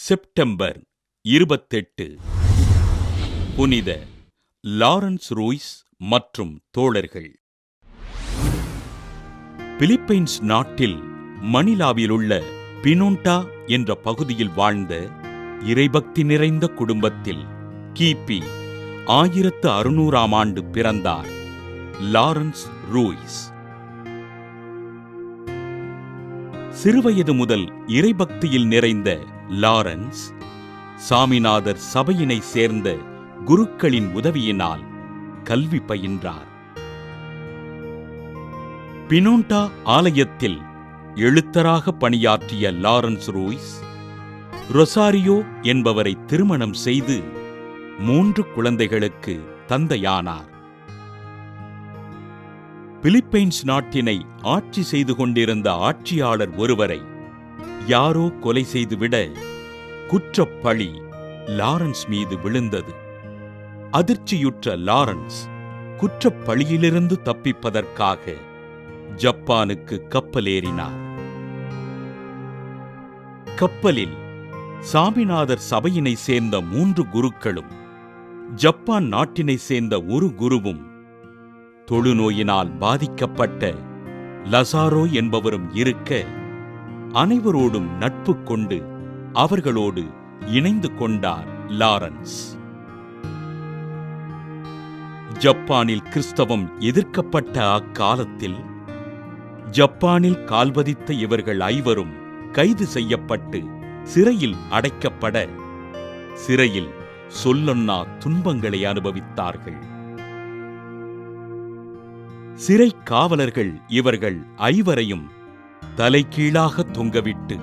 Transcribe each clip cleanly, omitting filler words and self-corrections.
September 28 புனித Lawrence ரூய்ஸ் மற்றும் தோழர்கள். பிலிப்பைன்ஸ் நாட்டில் மணிலாவிலுள்ள பினோண்டா என்ற பகுதியில் வாழ்ந்த இறைபக்தி நிறைந்த குடும்பத்தில் கிபி 1600ஆம் ஆண்டு பிறந்தார் லாரன்ஸ் ரூய்ஸ். சிறுவயது முதல் இறைபக்தியில் நிறைந்த லாரன்ஸ் சாமிநாதர் சபையினை சேர்ந்த குருக்களின் உதவியினால் கல்வி பயின்றார். பினோண்டா ஆலயத்தில் எழுத்தராக பணியாற்றிய லாரன்ஸ் ரூய்ஸ் ரொசாரியோ என்பவரை திருமணம் செய்து 3 குழந்தைகளுக்கு தந்தையானார். பிலிப்பைன்ஸ் நாட்டினை ஆட்சி செய்து கொண்டிருந்த ஆட்சியாளர் ஒருவரை யாரோ கொலை செய்துவிட குற்றப்பழி லாரன்ஸ் மீது விழுந்தது. அதிர்ச்சியுற்ற லாரன்ஸ் குற்றப்பழியிலிருந்து தப்பிப்பதற்காக ஜப்பானுக்கு கப்பலேறினார். கப்பலில் சாமிநாதர் சபையினை சேர்ந்த 3 குருக்களும் ஜப்பான் நாட்டினை சேர்ந்த ஒரு குருவும் தொழுநோயினால் பாதிக்கப்பட்ட லசாரோ என்பவரும் இருக்க, அனைவரோடும் நட்பு கொண்டு அவர்களோடு இணைந்து கொண்டார் லாரன்ஸ். ஜப்பானில் கிறிஸ்தவம் எதிர்க்கப்பட்ட அக்காலத்தில் ஜப்பானில் கால்வதித்த இவர்கள் 5 கைது செய்யப்பட்டு சிறையில் அடைக்கப்பட, சிறையில் சொல்லொன்னா துன்பங்களை அனுபவித்தார்கள். சிறை காவலர்கள் இவர்கள் 5 தலைகீழாக தொங்கவிட்டு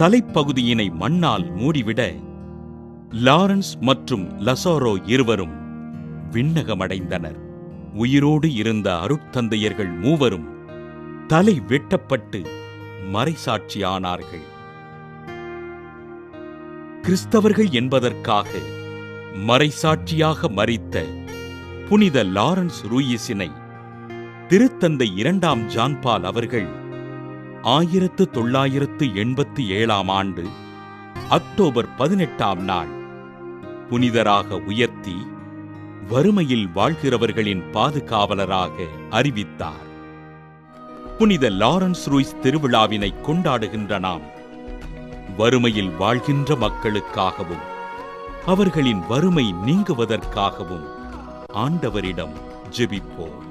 தலைப்பகுதியினை மண்ணால் மூடிவிட, லாரன்ஸ் மற்றும் லசாரோ இருவரும் விண்ணகமடைந்தனர். உயிரோடு இருந்த அருட்தந்தையர்கள் 3 தலை வெட்டப்பட்டு மறைசாட்சியானார்கள். கிறிஸ்தவர்கள் என்பதற்காக மறைசாட்சியாக மரித்த புனித லாரன்ஸ் ரூயிஸினை திருத்தந்தை 2ஆம் ஜான் பால் அவர்கள் 1987ஆம் ஆண்டு அக்டோபர் 18ஆம் நாள் புனிதராக உயர்த்தி வறுமையில் வாழ்கிறவர்களின் பாதுகாவலராக அறிவித்தார். புனித லாரன்ஸ் ரூய்ஸ் திருவிழாவினை கொண்டாடுகின்ற நாம் வறுமையில் வாழ்கின்ற மக்களுக்காகவும் அவர்களின் வறுமை நீங்குவதற்காகவும் ஆண்டவரிடம் ஜெபிப்போம்.